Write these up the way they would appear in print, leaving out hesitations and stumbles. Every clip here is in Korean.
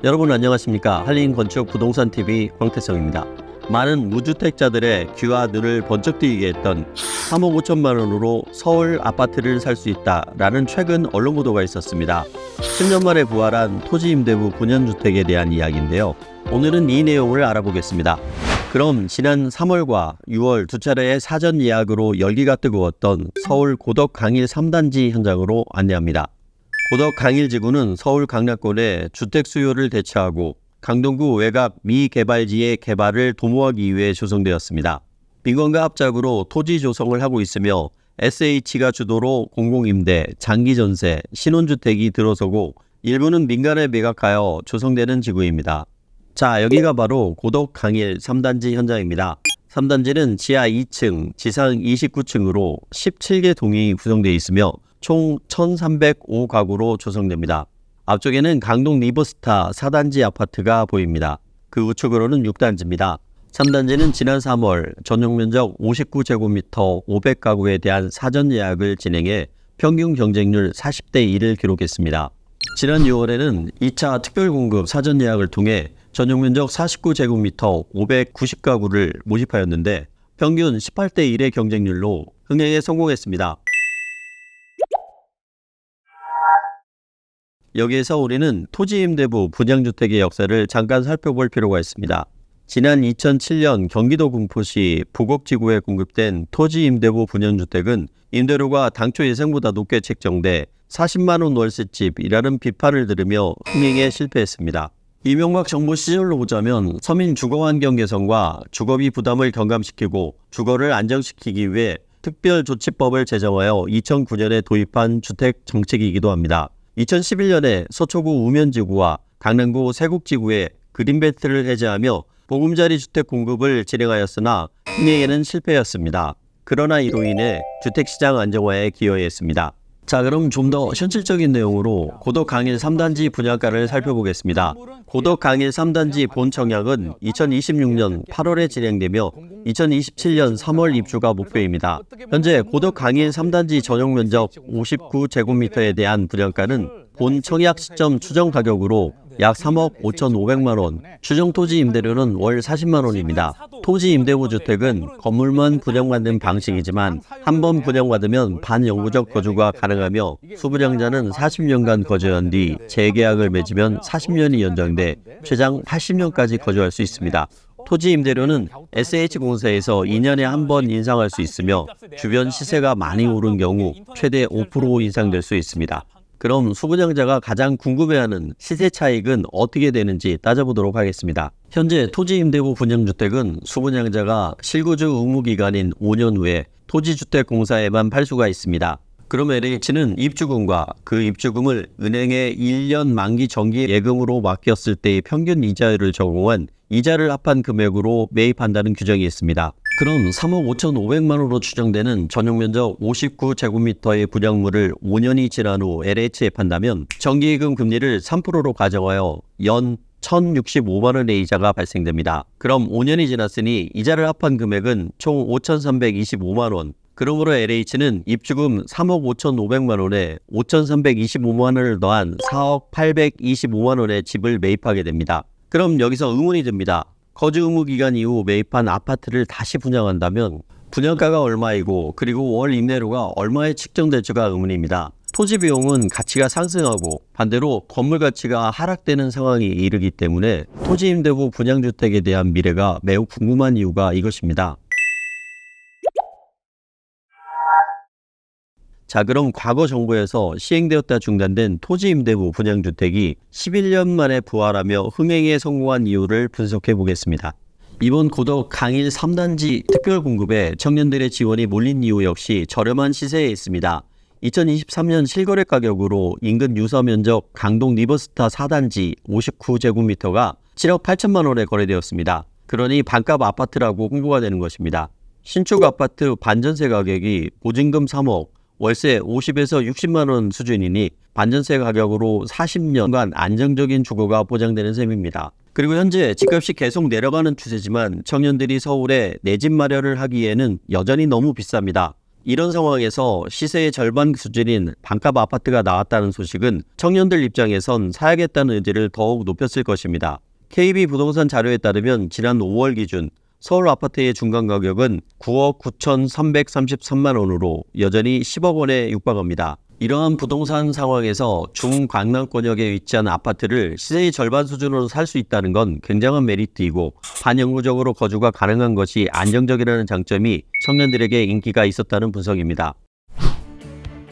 여러분 안녕하십니까. 한림건축 부동산TV 황태성입니다. 많은 무주택자들의 귀와 눈을 번쩍 뜨이게 했던 3억 5천만 원으로 서울 아파트를 살 수 있다라는 최근 언론 보도가 있었습니다. 10년 만에 부활한 토지임대부 분양주택에 대한 이야기인데요. 오늘은 이 내용을 알아보겠습니다. 그럼 지난 3월과 6월 두 차례의 사전 예약으로 열기가 뜨거웠던 서울 고덕 강일 3단지 현장으로 안내합니다. 고덕 강일지구는 서울 강남권의 주택 수요를 대체하고 강동구 외곽 미개발지의 개발을 도모하기 위해 조성되었습니다. 민간과 합작으로 토지 조성을 하고 있으며 SH가 주도로 공공임대, 장기전세, 신혼주택이 들어서고 일부는 민간에 매각하여 조성되는 지구입니다. 자, 여기가 바로 고덕 강일 3단지 현장입니다. 3단지는 지하 2층, 지상 29층으로 17개 동이 구성되어 있으며 총 1305가구로 조성됩니다. 앞쪽에는 강동 리버스타 4단지 아파트가 보입니다. 그 우측으로는 6단지입니다. 3단지는 지난 3월 전용면적 59제곱미터 500가구에 대한 사전 예약을 진행해 평균 경쟁률 40대 1을 기록했습니다. 지난 6월에는 2차 특별공급 사전 예약을 통해 전용면적 49제곱미터 590가구를 모집하였는데 평균 18대 1의 경쟁률로 흥행에 성공했습니다. 여기에서 우리는 토지임대부 분양주택의 역사를 잠깐 살펴볼 필요가 있습니다. 지난 2007년 경기도 군포시 부곡지구에 공급된 토지임대부 분양주택은 임대료가 당초 예상보다 높게 책정돼 40만원 월세집이라는 비판을 들으며 흥행에 실패했습니다. 이명박 정부 시절로 보자면 서민 주거환경 개선과 주거비 부담을 경감시키고 주거를 안정시키기 위해 특별조치법을 제정하여 2009년에 도입한 주택 정책이기도 합니다. 2011년에 서초구 우면지구와 강남구 세곡지구에 그린벨트를 해제하며 보금자리 주택 공급을 진행하였으나 흥행에는 실패였습니다. 그러나 이로 인해 주택시장 안정화에 기여했습니다. 자, 그럼 좀 더 현실적인 내용으로 고덕 강일 3단지 분양가를 살펴보겠습니다. 고덕 강일 3단지 본 청약은 2026년 8월에 진행되며 2027년 3월 입주가 목표입니다. 현재 고덕 강일 3단지 전용 면적 59제곱미터에 대한 분양가는 본 청약 시점 추정 가격으로 약 3억 5,500만 원, 추정 토지 임대료는 월 40만 원입니다. 토지 임대부 주택은 건물만 분양받는 방식이지만 한 번 분양받으면 반영구적 거주가 가능하며 수분양자는 40년간 거주한 뒤 재계약을 맺으면 40년이 연장돼 최장 80년까지 거주할 수 있습니다. 토지 임대료는 SH공사에서 2년에 한 번 인상할 수 있으며 주변 시세가 많이 오른 경우 최대 5% 인상될 수 있습니다. 그럼 수분양자가 가장 궁금해하는 시세 차익은 어떻게 되는지 따져보도록 하겠습니다. 현재 토지임대부 분양주택은 수분양자가 실거주 의무기간인 5년 후에 토지주택공사에만 팔 수가 있습니다. 그럼 LH는 입주금과 그 입주금을 은행에 1년 만기 정기 예금으로 맡겼을 때의 평균 이자율을 적용한 이자를 합한 금액으로 매입한다는 규정이 있습니다. 그럼 3억 5,500만 원으로 추정되는 전용면적 59제곱미터의 분양물을 5년이 지난 후 LH에 판다면 정기예금 금리를 3%로 가정하여 연 1,065만 원의 이자가 발생됩니다. 그럼 5년이 지났으니 이자를 합한 금액은 총 5,325만 원. 그러므로 LH는 입주금 3억 5,500만 원에 5,325만 원을 더한 4억 825만 원의 집을 매입하게 됩니다. 그럼 여기서 의문이 듭니다. 거주 의무 기간 이후 매입한 아파트를 다시 분양한다면 분양가가 얼마이고 그리고 월 임대료가 얼마에 측정될지가 의문입니다. 토지 비용은 가치가 상승하고 반대로 건물 가치가 하락되는 상황이 이르기 때문에 토지 임대부 분양주택에 대한 미래가 매우 궁금한 이유가 이것입니다. 자, 그럼 과거 정부에서 시행되었다 중단된 토지임대부 분양주택이 11년 만에 부활하며 흥행에 성공한 이유를 분석해 보겠습니다. 이번 고덕 강일 3단지 특별공급에 청년들의 지원이 몰린 이유 역시 저렴한 시세에 있습니다. 2023년 실거래 가격으로 인근 유서면적 강동 리버스타 4단지 59제곱미터가 7억 8천만 원에 거래되었습니다. 그러니 반값 아파트라고 홍보가 되는 것입니다. 신축 아파트 반전세 가격이 보증금 3억, 월세 50에서 60만 원 수준이니 반전세 가격으로 40년간 안정적인 주거가 보장되는 셈입니다. 그리고 현재 집값이 계속 내려가는 추세지만 청년들이 서울에 내 집 마련을 하기에는 여전히 너무 비쌉니다. 이런 상황에서 시세의 절반 수준인 반값 아파트가 나왔다는 소식은 청년들 입장에선 사야겠다는 의지를 더욱 높였을 것입니다. KB부동산 자료에 따르면 지난 5월 기준 서울 아파트의 중간 가격은 9억 9,333만 원으로 여전히 10억 원에 육박합니다. 이러한 부동산 상황에서 중강남권역에 위치한 아파트를 시세의 절반 수준으로 살 수 있다는 건 굉장한 메리트이고 반영구적으로 거주가 가능한 것이 안정적이라는 장점이 청년들에게 인기가 있었다는 분석입니다.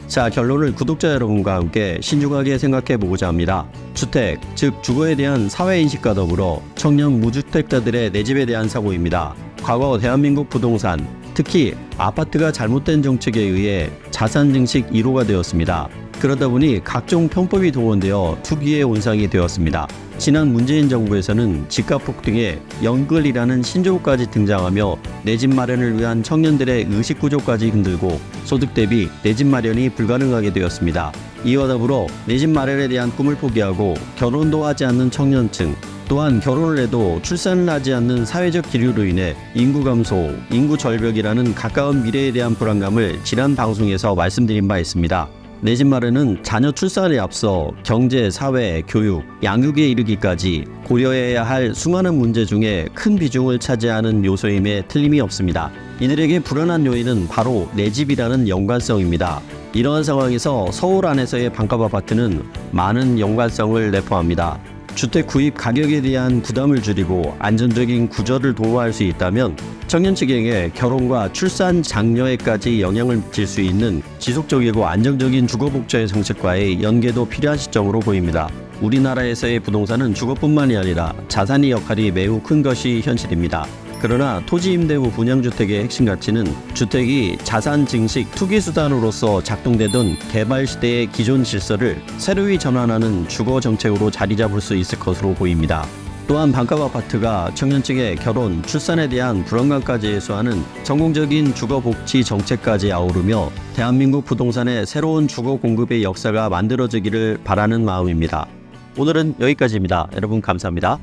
자, 결론을 구독자 여러분과 함께 신중하게 생각해보고자 합니다. 주택, 즉 주거에 대한 사회인식과 더불어 청년 무주택자들의 내 집에 대한 사고입니다. 과거 대한민국 부동산, 특히 아파트가 잘못된 정책에 의해 자산 증식 1호가 되었습니다. 그러다 보니 각종 편법이 동원되어 투기의 온상이 되었습니다. 지난 문재인 정부에서는 집값 폭등에 연끌이라는 신조어까지 등장하며 내 집 마련을 위한 청년들의 의식구조까지 흔들고 소득 대비 내 집 마련이 불가능하게 되었습니다. 이와 더불어 내 집 마련에 대한 꿈을 포기하고 결혼도 하지 않는 청년층, 또한 결혼을 해도 출산을 하지 않는 사회적 기류로 인해 인구 감소, 인구 절벽이라는 가까운 미래에 대한 불안감을 지난 방송에서 말씀드린 바 있습니다. 내 집 마련은 자녀 출산에 앞서 경제, 사회, 교육, 양육에 이르기까지 고려해야 할 수많은 문제 중에 큰 비중을 차지하는 요소임에 틀림이 없습니다. 이들에게 불안한 요인은 바로 내 집이라는 연관성입니다. 이러한 상황에서 서울 안에서의 반값 아파트는 많은 연관성을 내포합니다. 주택 구입 가격에 대한 부담을 줄이고 안정적인 구조를 도모할 수 있다면 청년 측에게 결혼과 출산 장려에까지 영향을 미칠 수 있는 지속적이고 안정적인 주거복지의 정책과의 연계도 필요한 시점으로 보입니다. 우리나라에서의 부동산은 주거뿐만이 아니라 자산의 역할이 매우 큰 것이 현실입니다. 그러나 토지임대부 분양주택의 핵심 가치는 주택이 자산 증식 투기수단으로서 작동되던 개발시대의 기존 질서를 새로이 전환하는 주거정책으로 자리잡을 수 있을 것으로 보입니다. 또한 반값 아파트가 청년층의 결혼, 출산에 대한 불안감까지 해소하는 성공적인 주거복지 정책까지 아우르며 대한민국 부동산의 새로운 주거 공급의 역사가 만들어지기를 바라는 마음입니다. 오늘은 여기까지입니다. 여러분 감사합니다.